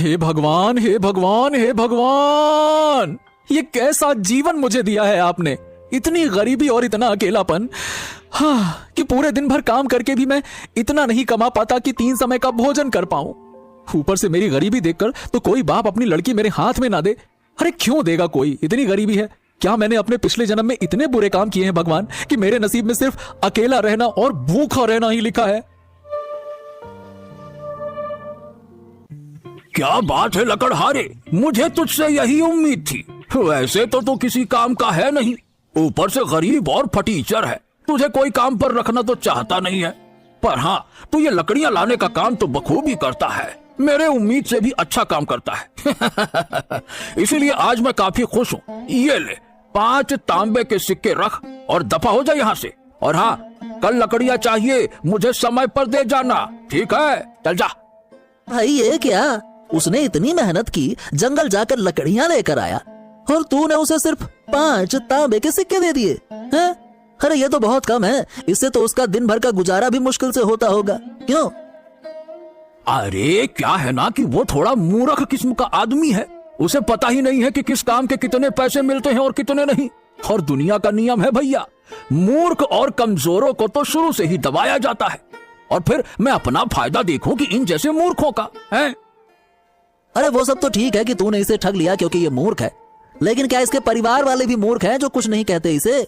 हे भगवान, हे भगवान, हे भगवान, ये कैसा जीवन मुझे दिया है आपने। इतनी गरीबी और इतना अकेलापन। हाँ, कि पूरे दिन भर काम करके भी मैं इतना नहीं कमा पाता कि 3 समय का भोजन कर पाऊं। ऊपर से मेरी गरीबी देखकर तो कोई बाप अपनी लड़की मेरे हाथ में ना दे। अरे क्यों देगा कोई, इतनी गरीबी है। क्या मैंने अपने पिछले जन्म में इतने बुरे काम किए हैं भगवान कि मेरे नसीब में सिर्फ अकेला रहना और भूखा रहना ही लिखा है। क्या बात है लकड़हारे, मुझे तुझसे यही उम्मीद थी। वैसे तो तू किसी काम का है नहीं, ऊपर से गरीब और फटीचर है। तुझे कोई काम पर रखना तो चाहता नहीं है, पर हाँ, तू ये लकड़ियां लाने का काम तो बखूबी करता है। मेरे उम्मीद से भी अच्छा काम करता है। इसीलिए आज मैं काफी खुश हूँ। ये ले 5 तांबे के सिक्के रख और दफा हो जा यहाँ से। और हाँ, कल लकड़ियां चाहिए, मुझे समय पर दे जाना, ठीक है? चल जा। भाई ये क्या, उसने इतनी मेहनत की, जंगल जाकर लकड़ियां लेकर आया और तूने उसे सिर्फ 5 तांबे के सिक्के दे दिए हैं? अरे ये तो बहुत कम है, इससे तो उसका दिन भर का गुजारा भी मुश्किल से होता होगा। क्यों? अरे क्या है ना कि वो थोड़ा मूर्ख किस्म का आदमी है। उसे पता ही नहीं है कि किस काम के कितने पैसे मिलते हैं और कितने नहीं। और दुनिया का नियम है भैया, मूर्ख और कमजोरों को तो शुरू से ही दबाया जाता है। और फिर मैं अपना फायदा देखूं कि इन जैसे मूर्खों का है। अरे वो सब तो ठीक है कि तूने इसे ठग लिया क्योंकि ये मूर्ख है, लेकिन क्या इसके परिवार वाले भी मूर्ख हैं जो कुछ नहीं कहते इसे?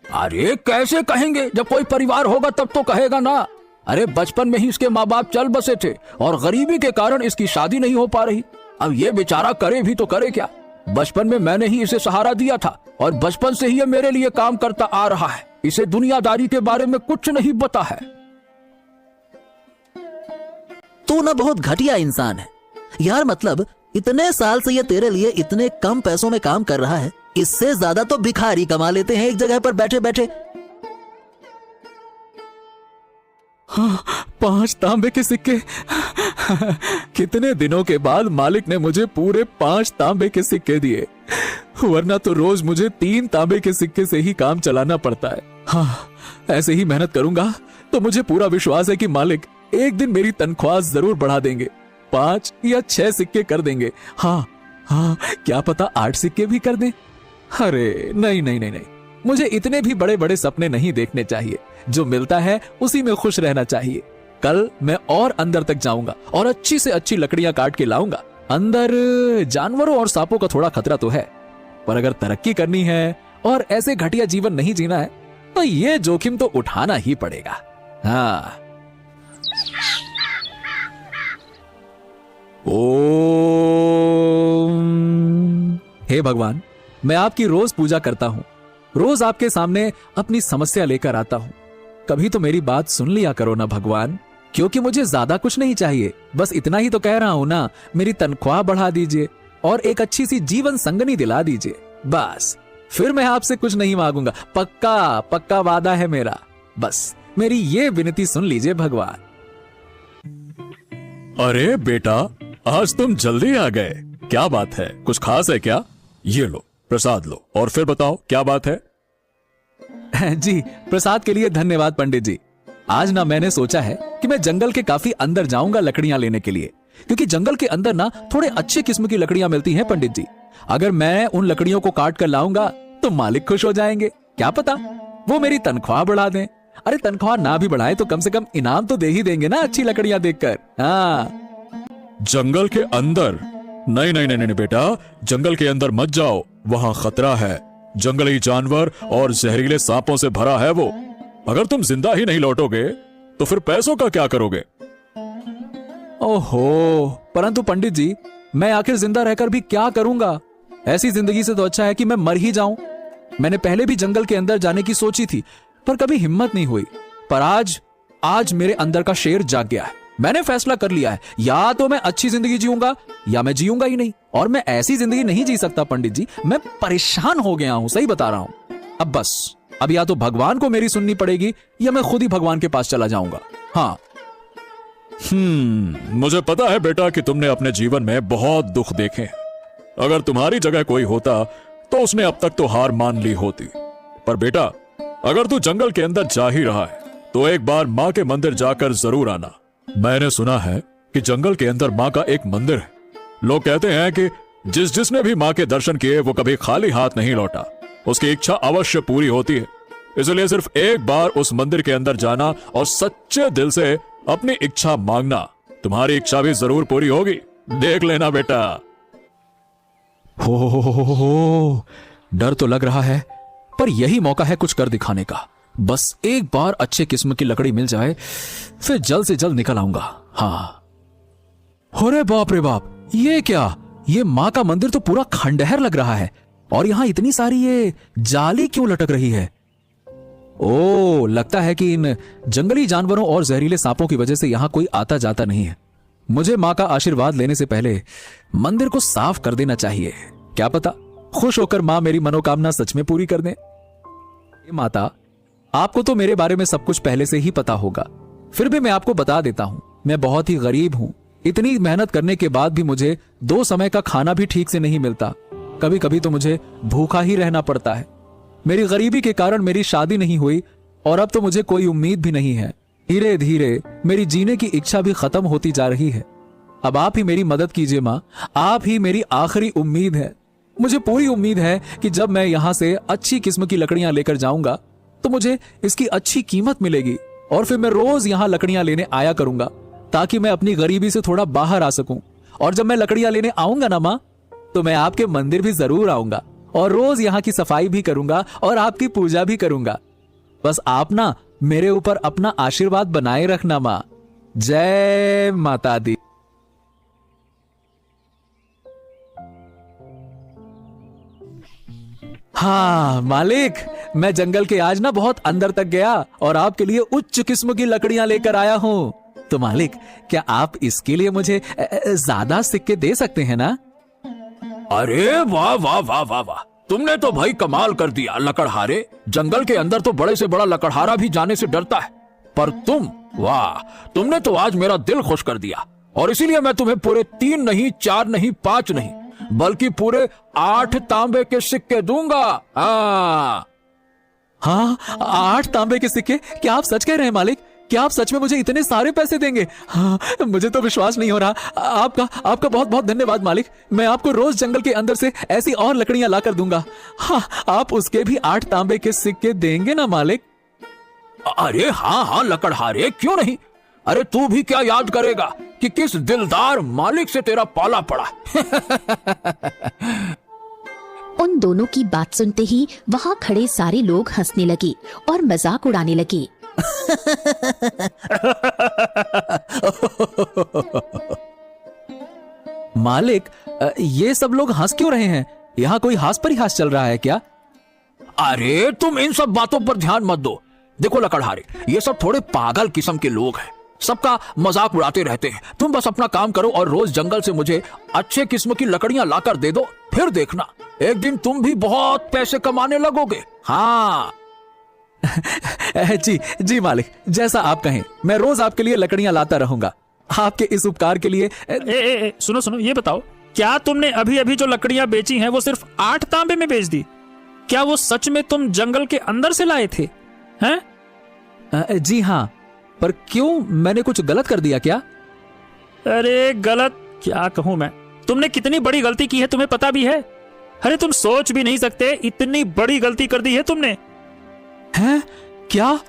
अरे कैसे कहेंगे, जब कोई परिवार होगा तब तो कहेगा ना। अरे बचपन में ही इसके माँ बाप चल बसे थे और गरीबी के कारण इसकी शादी नहीं हो पा रही। अब ये बेचारा करे भी तो करे क्या। बचपन में मैंने ही इसे सहारा दिया था और बचपन से ही ये मेरे लिए काम करता आ रहा है। इसे दुनियादारी के बारे में कुछ नहीं पता है। तू ना बहुत घटिया इंसान है यार। मतलब इतने साल से ये तेरे लिए इतने कम पैसों में काम कर रहा है, इससे ज्यादा तो भिखारी कमा लेते हैं एक जगह पर बैठे बैठे। हाँ, 5 तांबे के सिक्के। कितने दिनों के बाद मालिक ने मुझे पूरे 5 तांबे के सिक्के दिए, वरना तो रोज मुझे 3 तांबे के सिक्के से ही काम चलाना पड़ता है। हाँ, ऐसे ही मेहनत करूंगा तो मुझे पूरा विश्वास है कि मालिक एक दिन मेरी तनख्वाह जरूर बढ़ा देंगे, 5 या 6 सिक्के कर देंगे। हाँ हाँ, क्या पता 8 सिक्के भी कर दें। अरे नहीं नहीं नहीं नहीं, मुझे इतने भी बड़े बड़े सपने नहीं देखने चाहिए। जो मिलता है उसी में खुश रहना चाहिए। कल मैं और अंदर तक जाऊंगा और अच्छी से अच्छी लकड़ियां काट के लाऊंगा। अंदर जानवरों और सांपों का थोड़ा खतरा तो है, पर अगर तरक्की करनी है और ऐसे घटिया जीवन नहीं जीना है तो ये जोखिम तो उठाना ही पड़ेगा। हाँ। ओम। हे भगवान, मैं आपकी रोज पूजा करता हूँ, रोज आपके सामने अपनी समस्या लेकर आता हूँ। कभी तो मेरी बात सुन लिया करो ना भगवान, क्योंकि मुझे ज्यादा कुछ नहीं चाहिए। बस इतना ही तो कह रहा हूँ ना, मेरी तनख्वाह बढ़ा दीजिए और एक अच्छी सी जीवन संगनी दिला दीजिए। बस फिर मैं आपसे कुछ नहीं मांगूंगा। पक्का पक्का वादा है मेरा। बस मेरी ये विनती सुन लीजिए भगवान। अरे बेटा, आज तुम जल्दी आ गए, क्या बात है? कुछ खास है क्या? ये लो प्रसाद लो और फिर बताओ क्या बात है। जी, प्रसाद के लिए धन्यवाद पंडित जी। आज ना मैंने सोचा है कि मैं जंगल के काफी अंदर जाऊंगा लकड़ियां लेने के लिए, क्योंकि जंगल के अंदर ना थोड़े अच्छे किस्म की लकड़ियां मिलती हैं पंडित जी। अगर मैं उन लकड़ियों को काट कर लाऊंगा तो मालिक खुश हो जाएंगे। क्या पता वो मेरी तनख्वाह बढ़ा दें। अरे तनख्वाह ना भी बढ़ाए तो कम से कम इनाम तो दे ही देंगे ना अच्छी लकड़ियां देखकर। हाँ। जंगल के अंदर? नहीं नहीं नहीं बेटा, जंगल के अंदर मत जाओ, वहां खतरा है। जंगली जानवर और जहरीले सांपों से भरा है वो। अगर तुम जिंदा ही नहीं लौटोगे तो फिर पैसों का क्या करोगे? ओहो, परंतु पंडित जी, मैं आखिर जिंदा रहकर भी क्या करूंगा? ऐसी जिंदगी से तो अच्छा है कि मैं मर ही जाऊं। मैंने पहले भी जंगल के अंदर जाने की सोची थी, पर कभी हिम्मत नहीं हुई। पर आज मेरे अंदर का शेर जाग गया है। मैंने फैसला कर लिया है, या तो मैं अच्छी जिंदगी जीऊंगा या मैं जीऊंगा ही नहीं। और मैं ऐसी जिंदगी नहीं जी सकता पंडित जी, मैं परेशान हो गया हूं, सही बता रहा हूं। अब बस, अब या तो भगवान को मेरी सुननी पड़ेगी या मैं खुद ही भगवान के पास चला जाऊंगा। हाँ। मुझे पता है बेटा कि तुमने अपने जीवन में बहुत दुख देखे हैं। अगर तुम्हारी जगह कोई होता तो उसने अब तक तो हार मान ली होती। पर बेटा, अगर तू जंगल के अंदर जा ही रहा है तो एक बार माँ के मंदिर जाकर जरूर आना। मैंने सुना है कि जंगल के अंदर माँ का एक मंदिर है। लोग कहते हैं कि जिसने भी माँ के दर्शन किए वो कभी खाली हाथ नहीं लौटा, उसकी इच्छा अवश्य पूरी होती है। इसलिए सिर्फ एक बार उस मंदिर के अंदर जाना और सच्चे दिल से अपनी इच्छा मांगना, तुम्हारी इच्छा भी जरूर पूरी होगी। देख लेना बेटा। हो, डर तो लग रहा है, पर यही मौका है कुछ कर दिखाने का। बस एक बार अच्छे किस्म की लकड़ी मिल जाए, फिर जल्द से जल्द निकल आऊंगा। हाँ। अरे बाप रे बाप, ये क्या? ये माँ का मंदिर तो पूरा खंडहर लग रहा है, और यहां इतनी सारी ये जाली क्यों लटक रही है? ओ, लगता है कि इन जंगली जानवरों और जहरीले सांपों की वजह से यहां कोई आता जाता नहीं है। मुझे माँ का आशीर्वाद लेने से पहले मंदिर को साफ कर देना चाहिए। क्या पता खुश होकर माँ मेरी मनोकामना सच में पूरी कर दे। माता, आपको तो मेरे बारे में सब कुछ पहले से ही पता होगा, फिर भी मैं आपको बता देता हूं, मैं बहुत ही गरीब हूं। इतनी मेहनत करने के बाद भी मुझे 2 समय का खाना भी ठीक से नहीं मिलता। कभी कभी तो मुझे भूखा ही रहना पड़ता है। मेरी गरीबी के कारण मेरी शादी नहीं हुई, और अब तो मुझे कोई उम्मीद भी नहीं है। धीरे धीरे मेरी जीने की इच्छा भी खत्म होती जा रही है। अब आप ही मेरी मदद कीजिए माँ, आप ही मेरी आखिरी उम्मीद है। मुझे पूरी उम्मीद है कि जब मैं यहाँ से अच्छी किस्म की लकड़ियां लेकर जाऊंगा तो मुझे इसकी अच्छी कीमत मिलेगी, और फिर मैं रोज यहाँ लकड़ियां लेने आया करूंगा, ताकि मैं अपनी गरीबी से थोड़ा बाहर आ सकूं। और जब मैं लकड़ियां लेने आऊंगा ना माँ, तो मैं आपके मंदिर भी जरूर आऊंगा, और रोज यहाँ की सफाई भी करूंगा और आपकी पूजा भी करूंगा। बस आप ना मेरे ऊपर अपना आशीर्वाद बनाए रखना माँ। जय माता दी। हाँ मालिक, मैं जंगल के आज ना बहुत अंदर तक गया और आपके लिए उच्च किस्म की लकड़ियां लेकर आया हूँ। तो मालिक, क्या आप इसके लिए मुझे ज्यादा सिक्के दे सकते हैं ना? अरे वाह वाह वाह वाह वाह, तुमने तो भाई कमाल कर दिया लकड़हारे। जंगल के अंदर तो बड़े से बड़ा लकड़हारा भी जाने से डरता है, पर तुम, वाह, तुमने तो आज मेरा दिल खुश कर दिया। और इसीलिए मैं तुम्हें पूरे 3 नहीं, 4 नहीं, 5 नहीं, बल्कि पूरे 8 तांबे के सिक्के दूंगा। हाँ, 8 तांबे के सिक्के? क्या आप सच कह रहे हैं मालिक? क्या आप सच में मुझे इतने सारे पैसे देंगे? हाँ, मुझे तो विश्वास नहीं हो रहा। आपका बहुत बहुत धन्यवाद मालिक। मैं आपको रोज जंगल के अंदर से ऐसी और लकड़ियां लाकर दूंगा। हाँ, आप उसके भी 8 तांबे के सिक्के देंगे ना मालिक? अरे हाँ हाँ लकड़हारे, क्यों नहीं। अरे तू भी क्या याद करेगा कि किस दिलदार मालिक से तेरा पाला पड़ा। उन दोनों की बात सुनते ही वहाँ खड़े सारे लोग हंसने लगे और मजाक उड़ाने लगे। मालिक, ये सब लोग हंस क्यों रहे हैं? यहाँ कोई हास परिहास चल रहा है क्या? अरे तुम इन सब बातों पर ध्यान मत दो। देखो लकड़हारे, ये सब थोड़े पागल किस्म के लोग हैं, सबका मजाक उड़ाते रहते हैं। तुम बस अपना काम करो और रोज जंगल से मुझे अच्छे किस्म की लकड़ियां लाकर दे दो, फिर देखना एक दिन तुम भी बहुत पैसे कमाने लगोगे। हाँ। जी जी मालिक, जैसा आप कहें, मैं रोज आपके लिए लकड़ियां लाता रहूंगा। आपके इस उपकार के लिए। सुनो, ये बताओ, क्या तुमने अभी अभी जो लकड़ियां बेची हैं वो सिर्फ 8 तांबे में बेच दी? क्या वो सच में तुम जंगल के अंदर से लाए थे? हैं? जी हाँ, पर क्यों, मैंने कुछ गलत कर दिया क्या? अरे गलत क्या कहूं मैं, तुमने कितनी बड़ी गलती की है तुम्हें पता भी है? अरे तुम सोच भी नहीं सकते, इतनी बड़ी गलती कर दी है तुमने। हैं? क्या?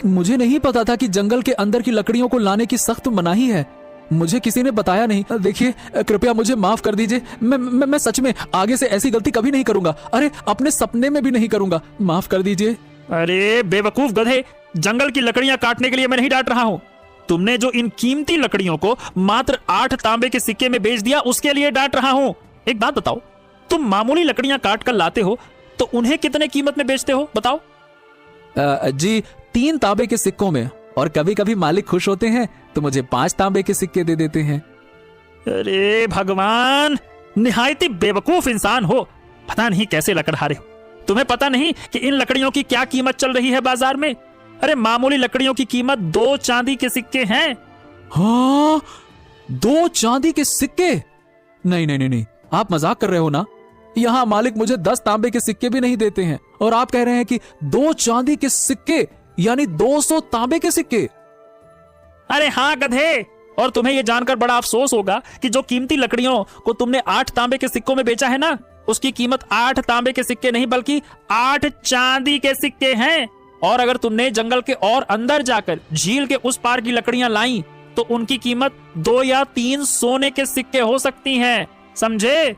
मुझे नहीं पता था कि जंगल के अंदर की लकड़ियों को लाने की सख्त मनाही है। मुझे किसी ने बताया नहीं। देखिए, कृपया मुझे माफ कर दीजिए। मैं सच में आगे से ऐसी गलती कभी नहीं करूंगा। अरे अपने सपने में भी नहीं करूंगा। माफ कर दीजिए। अरे बेवकूफ गधे, जंगल की लकड़ियां काटने के लिए मैं नहीं डांट रहा हूं। तुमने जो इन कीमती लकड़ियों को मात्र 8 तांबे के सिक्के में बेच दिया, उसके लिए डांट रहा हूं। एक बात बताओ, तुम मामूली लकड़ियां काट कर लाते हो तो उन्हें कितने कीमत में बेचते हो, बताओ? जी 3 तांबे के सिक्कों में, और कभी कभी मालिक खुश होते हैं तो मुझे 5 तांबे के सिक्के दे देते हैं। अरे भगवान, निहायती बेवकूफ इंसान हो। पता नहीं कैसे लकड़हारे हो। तुम्हें पता नहीं कि इन लकड़ियों की क्या कीमत चल रही है बाजार में? अरे मामूली लकड़ियों की कीमत 2 चांदी के सिक्के हैं। हाँ, 2 चांदी के सिक्के? नहीं, आप मजाक कर रहे हो ना? यहाँ मालिक मुझे 10 तांबे के सिक्के भी नहीं देते हैं, और आप कह रहे हैं कि 2 चांदी के सिक्के, यानी 200 तांबे के सिक्के? अरे हाँ गधे, और तुम्हें यह जानकर बड़ा अफसोस होगा कि जो कीमती लकड़ियों को तुमने 8 तांबे के सिक्कों में बेचा है ना, उसकी कीमत 8 तांबे के सिक्के नहीं बल्कि 8 चांदी के सिक्के हैं। और अगर तुमने जंगल के और अंदर जाकर झील के उस पार की लकड़ियां लाई तो उनकी कीमत 2 या 3 सोने के सिक्के हो सकती हैं, समझे?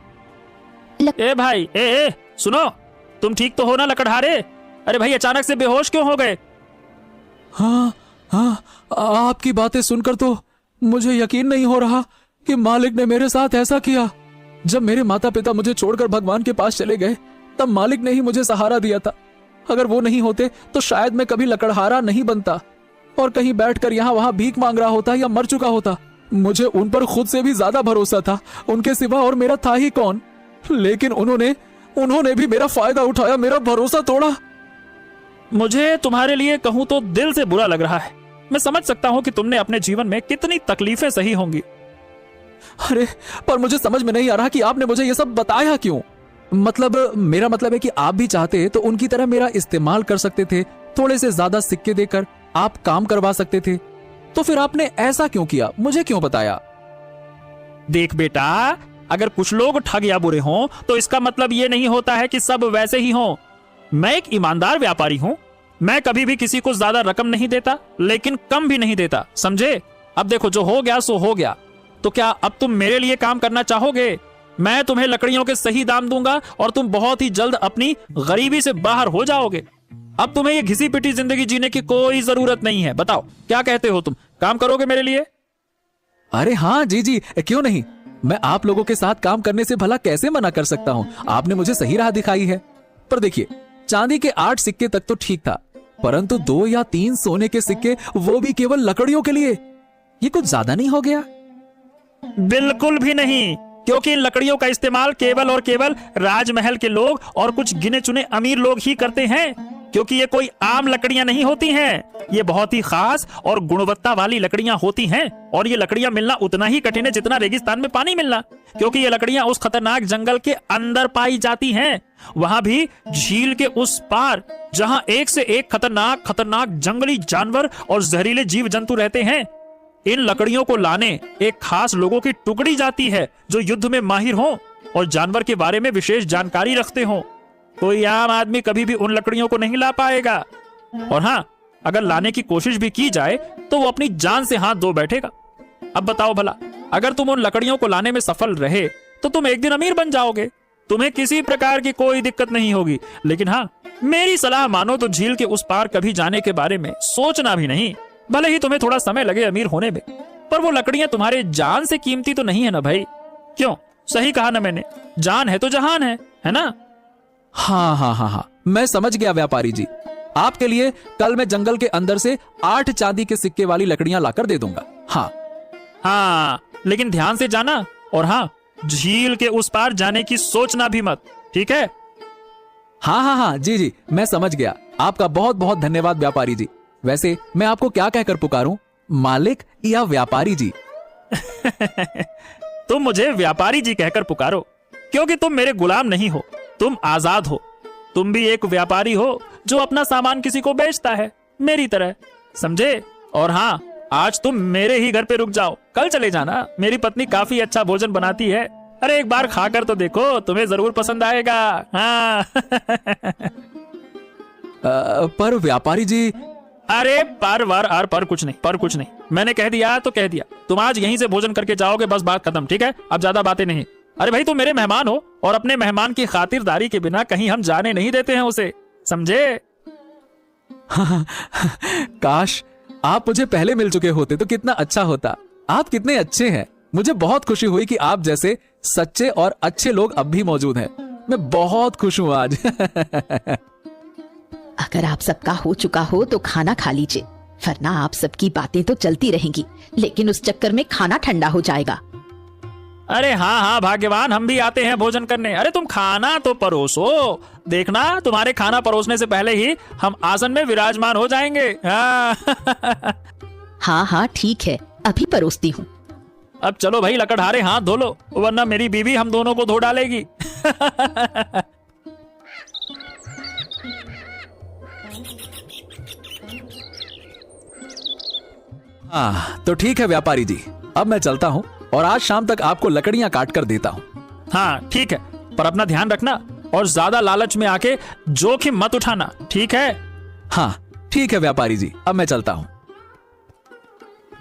ए भाई, ए सुनो, तुम ठीक तो हो ना लकड़हारे? अरे भाई, अचानक से बेहोश क्यों हो गए? हाँ हाँ, आपकी बातें सुनकर तो मुझे यकीन नहीं हो रहा कि मालिक ने मेरे साथ ऐसा किया। जब मेरे माता पिता मुझे छोड़कर भगवान के पास चले गए तब मालिक ने ही मुझे सहारा दिया था। अगर वो नहीं होते तो शायद मैं कभी लकड़हारा नहीं बनता और कहीं बैठकर यहाँ वहां भीख मांग रहा होता या मर चुका होता। मुझे उन पर खुद से भी ज्यादा भरोसा था, उनके सिवा और मेरा था ही कौन। लेकिन उन्होंने भी मेरा फायदा उठाया, मेरा भरोसा तोड़ा। मुझे तुम्हारे लिए कहूं तो दिल से बुरा लग रहा है। मैं समझ सकता हूं कि तुमने अपने जीवन में कितनी तकलीफें सही होंगी। अरे पर मुझे समझ में नहीं आ रहा कि आपने मुझे ये सब बताया क्यों। मेरा मतलब है कि आप भी चाहते तो उनकी तरह मेरा इस्तेमाल कर सकते थे, थोड़े से ज्यादा सिक्के देकर आप काम करवा सकते थे। तो फिर आपने ऐसा क्यों किया, मुझे क्यों बताया? देख बेटा, अगर कुछ लोग ठग या बुरे हों तो इसका मतलब ये नहीं होता है कि सब वैसे ही हों। मैं एक ईमानदार व्यापारी हूं। मैं कभी भी किसी को ज्यादा रकम नहीं देता, लेकिन कम भी नहीं देता, समझे? अब देखो, जो हो गया सो हो गया। तो क्या अब तुम मेरे लिए काम करना चाहोगे? मैं तुम्हें लकड़ियों के सही दाम दूंगा और तुम बहुत ही जल्द अपनी गरीबी से बाहर हो जाओगे। अब तुम्हें ये घिसी पिटी जिंदगी जीने की कोई जरूरत नहीं है। बताओ, क्या कहते हो तुम? काम करोगे मेरे लिए? अरे हाँ जी, क्यों नहीं। मैं आप लोगों के साथ काम करने से भला कैसे मना कर सकता हूँ। आपने मुझे सही राह दिखाई है। पर देखिए, चांदी के 8 सिक्के तक तो ठीक था, परंतु 2 या 3 सोने के सिक्के, वो भी केवल लकड़ियों के लिए, ये कुछ ज्यादा नहीं हो गया? बिल्कुल भी नहीं, क्योंकि इन लकड़ियों का इस्तेमाल केवल और केवल राजमहल के लोग और कुछ गिने चुने अमीर लोग ही करते हैं। क्योंकि ये कोई आम लकड़ियां नहीं होती हैं, ये बहुत ही खास और गुणवत्ता वाली लकड़ियां होती हैं। और ये लकड़ियां मिलना उतना ही कठिन है जितना रेगिस्तान में पानी मिलना, क्योंकि ये लकड़ियां उस खतरनाक जंगल के अंदर पाई जाती हैं, वहां भी झील के उस पार, जहां एक से एक खतरनाक जंगली जानवर और जहरीले जीव जंतु रहते हैं। इन लकड़ियों को लाने एक खास लोगों की टुकड़ी जाती है जो युद्ध में माहिर हों और जानवर के बारे में विशेष जानकारी रखते हों। कोई आम आदमी कभी भी उन लकड़ियों को नहीं ला पाएगा। और हाँ, अगर लाने की कोशिश भी की जाए तो वो अपनी जान से हाथ धो बैठेगा। अब बताओ भला, अगर तुम उन लकड़ियों को लाने में सफल रहे तो तुम एक दिन अमीर बन जाओगे, तुम्हें किसी प्रकार की कोई दिक्कत नहीं होगी। लेकिन हाँ, मेरी सलाह मानो तो झील के उस पार कभी जाने के बारे में सोचना भी नहीं। भले ही तुम्हें थोड़ा समय लगे अमीर होने में, पर वो लकड़ियां तुम्हारे जान से कीमती तो नहीं है ना भाई? क्यों, सही कहा ना मैंने? जान है तो जहान है ना? हाँ, मैं समझ गया व्यापारी जी। आपके लिए कल मैं जंगल के अंदर से 8 चांदी के सिक्के वाली लकड़ियां लाकर दे दूंगा। हाँ, लेकिन ध्यान से जाना। और हाँ, झील के उस पार जाने की सोचना भी मत, ठीक है? हाँ जी, मैं समझ गया। आपका बहुत बहुत धन्यवाद व्यापारी जी। वैसे मैं आपको क्या कहकर पुकारूं, मालिक या व्यापारी जी? तुम मुझे व्यापारी जी कहकर पुकारो, क्योंकि तुम मेरे गुलाम नहीं हो, तुम आजाद हो। तुम भी एक व्यापारी हो जो अपना सामान किसी को बेचता है, मेरी तरह, समझे? और हाँ, आज तुम मेरे ही घर पे रुक जाओ, कल चले जाना। मेरी पत्नी काफी अच्छा भोजन बनाती है। अरे एक बार खाकर तो देखो, तुम्हें जरूर पसंद आएगा। हाँ। पर व्यापारी जी। अरे पर कुछ नहीं, मैंने कह दिया तो कह दिया। तुम आज यहीं से भोजन करके जाओगे, बस बात खत्म, ठीक है? अब ज्यादा बातें नहीं। अरे भाई, तुम मेरे मेहमान हो और अपने मेहमान की खातिरदारी के बिना कहीं हम जाने नहीं देते हैं उसे, समझे? काश आप मुझे पहले मिल चुके होते तो कितना अच्छा होता। आप कितने अच्छे हैं। मुझे बहुत खुशी हुई कि आप जैसे सच्चे और अच्छे लोग अब भी मौजूद हैं। मैं बहुत खुश हूं आज। अगर आप सबका हो चुका हो तो खाना खा लीजिए, वरना आप सबकी बातें तो चलती रहेंगी, लेकिन उस चक्कर में खाना ठंडा हो जाएगा। अरे हाँ, भाग्यवान, हम भी आते हैं भोजन करने। अरे तुम खाना तो परोसो, देखना तुम्हारे खाना परोसने से पहले ही हम आसन में विराजमान हो जाएंगे। हाँ, ठीक है, अभी परोसती हूँ। अब चलो भाई लकड़हारे, हाथ धो लो, वरना मेरी बीवी हम दोनों को धो डालेगी। तो ठीक है व्यापारी जी, अब मैं चलता हूँ और आज शाम तक आपको लकड़ियां काट कर देता हूँ। हाँ ठीक है, पर अपना ध्यान रखना और ज्यादा लालच में आके जोखिम मत उठाना, ठीक है? हाँ ठीक है व्यापारी जी, अब मैं चलता हूँ।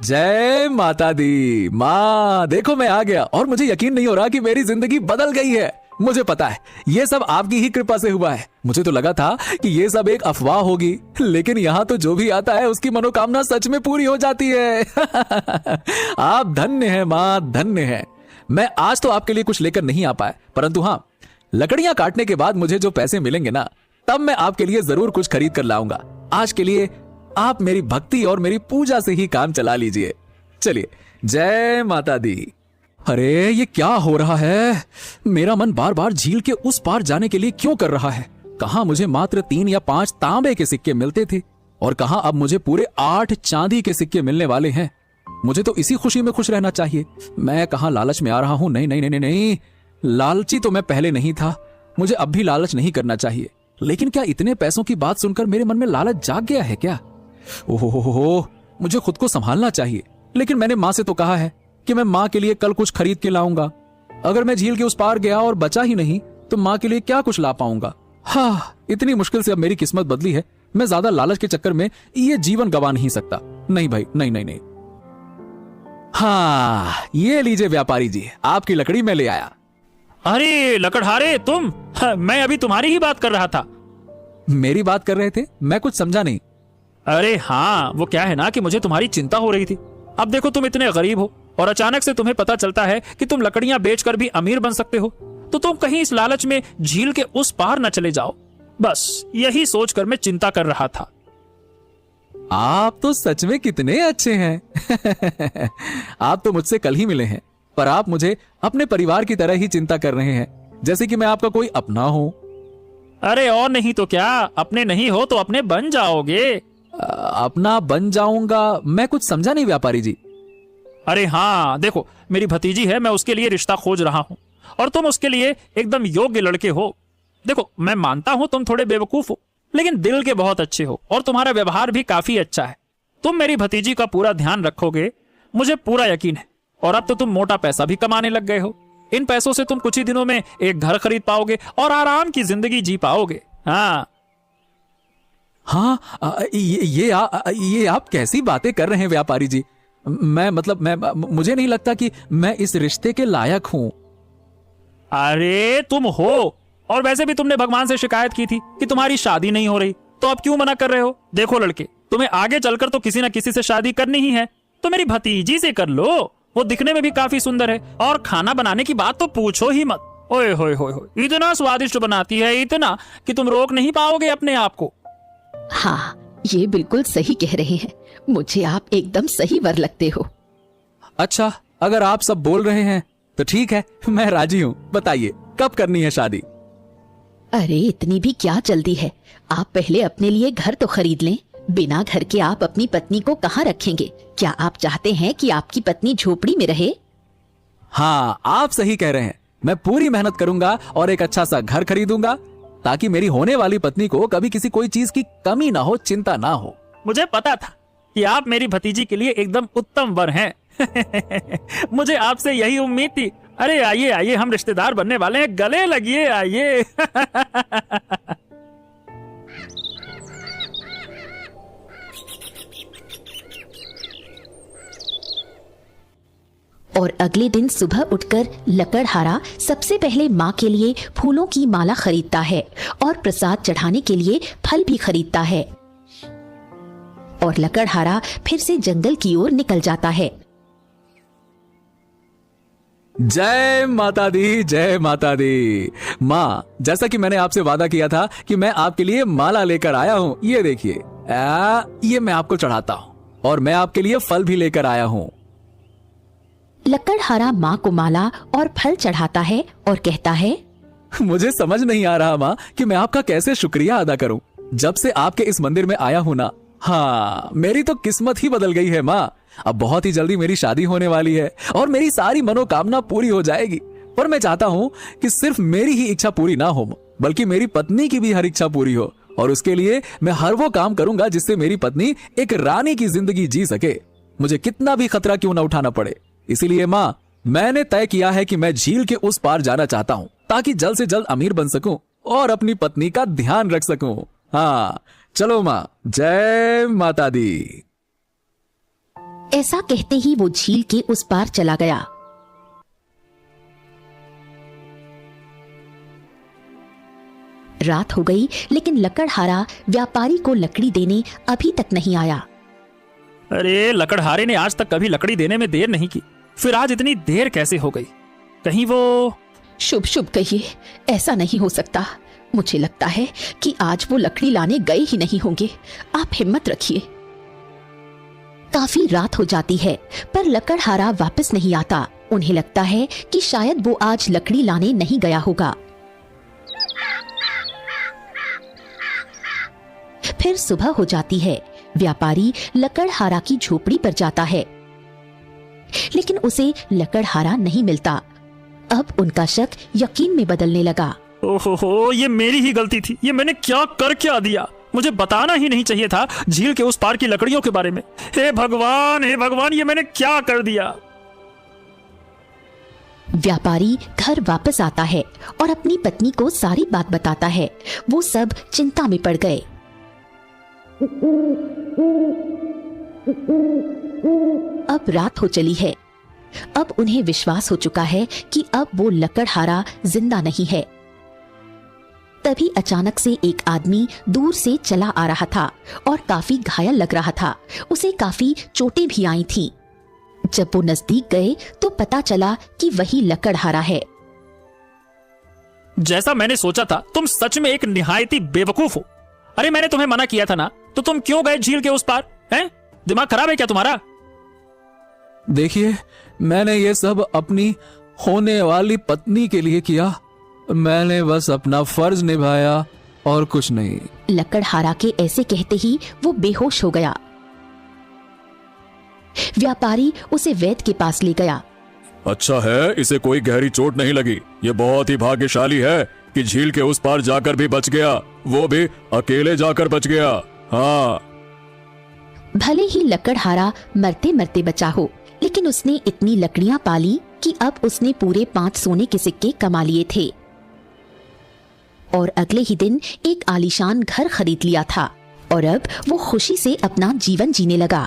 जय माता दी। माँ देखो मैं आ गया और मुझे यकीन नहीं हो रहा कि मेरी जिंदगी बदल गई है। मुझे पता है ये सब आपकी ही कृपा से हुआ है। मुझे तो लगा था कि ये सब एक अफवाह होगी, लेकिन यहाँ तो जो भी आता है उसकी मनोकामना सच में पूरी हो जाती है। आप धन्य हैं माँ, धन्य हैं। मैं आज तो आपके लिए कुछ लेकर नहीं आ पाया, परंतु हाँ, लकड़ियां काटने के बाद मुझे जो पैसे मिलेंगे ना, तब मैं आपके लिए जरूर कुछ खरीद कर लाऊंगा। आज के लिए आप मेरी भक्ति और मेरी पूजा से ही काम चला लीजिए। चलिए, जय माता दी। अरे ये क्या हो रहा है? मेरा मन बार बार झील के उस पार जाने के लिए क्यों कर रहा है? कहां मुझे मात्र 3 या 5 तांबे के सिक्के मिलते थे और कहां अब मुझे पूरे 8 चांदी के सिक्के मिलने वाले हैं। मुझे तो इसी खुशी में खुश रहना चाहिए। मैं कहां लालच में आ रहा हूं? नहीं नहीं नहीं नहीं, लालची तो मैं पहले नहीं था, मुझे अब भी लालच नहीं करना चाहिए। लेकिन क्या इतने पैसों की बात सुनकर मेरे मन में लालच जाग गया है क्या? ओहो, मुझे खुद को संभालना चाहिए। लेकिन मैंने माँ से तो कहा है कि मैं माँ के लिए कल कुछ खरीद के लाऊंगा। अगर मैं झील के उस पार गया और बचा ही नहीं तो माँ के लिए क्या कुछ ला पाऊंगा? हाँ, इतनी मुश्किल से अब मेरी किस्मत बदली है। मैं ज्यादा लालच के चक्कर में ये जीवन गंवा नहीं सकता। नहीं भाई, नहीं नहीं नहीं। हाँ, ये लीजिए व्यापारी जी, आपकी लकड़ी मैं ले आया। अरे लकड़हारे तुम, मैं अभी तुम्हारी ही बात कर रहा था। मेरी बात कर रहे थे? मैं कुछ समझा नहीं। अरे हाँ, वो क्या है ना कि मुझे तुम्हारी चिंता हो रही थी। अब देखो तुम इतने गरीब हो और अचानक से तुम्हें पता चलता है कि तुम लकड़ियां बेचकर भी अमीर बन सकते हो, तो तुम कहीं इस लालच में झील के उस पार न चले जाओ। बस यही सोचकर मैं चिंता कर रहा था। आप तो सच में कितने अच्छे हैं। आप तो मुझसे कल ही मिले हैं, पर आप मुझे अपने परिवार की तरह ही चिंता कर रहे हैं, जैसे कि मैं आपका कोई अपना हूं। अरे और नहीं तो क्या, अपने नहीं हो तो अपने बन जाओगे। अपना बन जाऊंगा? मैं कुछ समझा नहीं व्यापारी जी। अरे हाँ देखो, मेरी भतीजी है, मैं उसके लिए रिश्ता खोज रहा हूँ और तुम उसके लिए एकदम योग्य लड़के हो। देखो मैं मानता हूँ तुम थोड़े बेवकूफ हो, लेकिन दिल के बहुत अच्छे हो और तुम्हारा व्यवहार भी काफी अच्छा है। तुम मेरी भतीजी का पूरा ध्यान रखोगे, मुझे पूरा यकीन है। और अब तो तुम मोटा पैसा भी कमाने लग गए हो। इन पैसों से तुम कुछ ही दिनों में एक घर खरीद पाओगे और आराम की जिंदगी जी पाओगे। हाँ हाँ, ये आप कैसी बातें कर रहे हैं व्यापारी जी? मुझे नहीं लगता कि मैं इस रिश्ते के लायक हूं। अरे तुम हो, और वैसे भी तुमने भगवान से शिकायत की थी कि तुम्हारी शादी नहीं हो रही, तो अब क्यों मना कर रहे हो? देखो लड़के, तुम्हें आगे चलकर तो किसी न किसी से शादी करनी ही है, तो मेरी भतीजी से कर लो। वो दिखने में भी काफी सुंदर है और खाना बनाने की बात तो पूछो ही मत। ओए होए होए होए, इतना स्वादिष्ट बनाती है, इतना कि तुम रोक नहीं पाओगे अपने आप को। हाँ, ये बिल्कुल सही कह रहे हैं। मुझे आप एकदम सही वर लगते हो। अच्छा, अगर आप सब बोल रहे हैं तो ठीक है, मैं राजी हूँ। बताइए कब करनी है शादी? अरे इतनी भी क्या जल्दी है? आप पहले अपने लिए घर तो खरीद लें। बिना घर के आप अपनी पत्नी को कहाँ रखेंगे? क्या आप चाहते हैं कि आपकी पत्नी झोपड़ी में रहे? हाँ, आप सही कह रहे हैं। मैं पूरी मेहनत करूंगा और एक अच्छा सा घर खरीदूंगा, ताकि मेरी होने वाली पत्नी को कभी किसी कोई चीज की कमी ना हो, चिंता ना हो। मुझे पता था कि आप मेरी भतीजी के लिए एकदम उत्तम वर हैं। मुझे आपसे यही उम्मीद थी। अरे आइए आइए, हम रिश्तेदार बनने वाले हैं, गले लगिए, आइए। और अगले दिन सुबह उठकर लकड़हारा सबसे पहले माँ के लिए फूलों की माला खरीदता है और प्रसाद चढ़ाने के लिए फल भी खरीदता है। और लकड़हारा फिर से जंगल की ओर निकल जाता है। जय माता दी, जय माता दी। माँ, जैसा कि मैंने आपसे वादा किया था कि मैं आपके लिए माला लेकर आया हूँ। ये देखिए, ये मैं आपको चढ़ाता हूँ और मैं आपके लिए फल भी लेकर आया हूँ। लकड़हारा माँ को माला और फल चढ़ाता है और कहता है, मुझे समझ नहीं आ रहा माँ कि मैं आपका कैसे शुक्रिया अदा करूं। जब से आपके इस मंदिर में आया हूं ना, हाँ, मेरी तो किस्मत ही बदल गई है माँ। अब बहुत ही जल्दी मेरी शादी होने वाली है और मेरी सारी मनोकामना पूरी हो जाएगी। पर मैं चाहता हूँ कि सिर्फ मेरी ही इच्छा पूरी ना हो, बल्कि मेरी पत्नी की भी हर इच्छा पूरी हो। और उसके लिए मैं हर वो काम करूंगा जिससे मेरी पत्नी एक रानी की जिंदगी जी सके, मुझे कितना भी खतरा क्यों ना उठाना पड़े। इसीलिए माँ, मैंने तय किया है कि मैं झील के उस पार जाना चाहता हूँ ताकि जल्द से जल्द अमीर बन सकूं और अपनी पत्नी का ध्यान रख सकूं। हाँ चलो माँ, जय माता दी। ऐसा कहते ही वो झील के उस पार चला गया। रात हो गई, लेकिन लकड़हारा व्यापारी को लकड़ी देने अभी तक नहीं आया। अरे लकड़हारे ने आज तक कभी लकड़ी देने में देर नहीं की, फिर आज इतनी देर कैसे हो गई? कहीं वो... शुभ शुभ कहिए, ऐसा नहीं हो सकता। मुझे लगता है कि आज वो लकड़ी लाने गए ही नहीं होंगे। आप हिम्मत रखिए। काफी रात हो जाती है, पर लकड़हारा वापस नहीं आता। उन्हें लगता है कि शायद वो आज लकड़ी लाने नहीं गया होगा। फिर सुबह हो जाती है। व्यापारी लकड़हारा की झोपड़ी पर जाता है, लेकिन उसे लकड़हारा नहीं मिलता। अब उनका शक यकीन में बदलने लगा। ओहो, ये मेरी ही गलती थी। ये मैंने क्या कर क्या दिया? मुझे बताना ही नहीं चाहिए था झील के उस पार की लकड़ियों के बारे में। हे भगवान, हे भगवान, ये मैंने क्या कर दिया? व्यापारी घर वापस आता है और अपनी पत्नी को सारी बात बताता है। वो सब चिंता में पड़ गए। अब रात हो चली है। अब उन्हें विश्वास हो चुका है कि अब वो लकड़हारा जिंदा नहीं है। तभी अचानक से एक आदमी दूर से चला आ रहा था और काफी घायल लग रहा था। उसे काफी चोटें भी आई थीं। जब वो नजदीक गए तो पता चला कि वही लकड़हारा है। जैसा मैंने सोचा था, तुम सच में एक निहायती बेवकूफ हो। अरे मैंने तुम्हें मना किया था ना, तो तुम क्यों गए झील के उस पार? हैं? दिमाग खराब है क्या तुम्हारा? देखिए, मैंने ये सब अपनी होने वाली पत्नी के लिए किया। मैंने बस अपना फर्ज निभाया और कुछ नहीं। लकड़हारा के ऐसे कहते ही वो बेहोश हो गया। व्यापारी उसे वैद्य के पास ले गया। अच्छा है, इसे कोई गहरी चोट नहीं लगी। ये बहुत ही भाग्यशाली है कि झील के उस पार जाकर भी बच गया, वो भी अकेले जाकर बच गया। हाँ, भले ही लकड़हारा मरते मरते बचा हो, लेकिन उसने इतनी लकड़ियां पाली कि अब उसने पूरे 5 सोने के सिक्के कमा लिए थे और अगले ही दिन एक आलीशान घर खरीद लिया था और अब वो खुशी से अपना जीवन जीने लगा।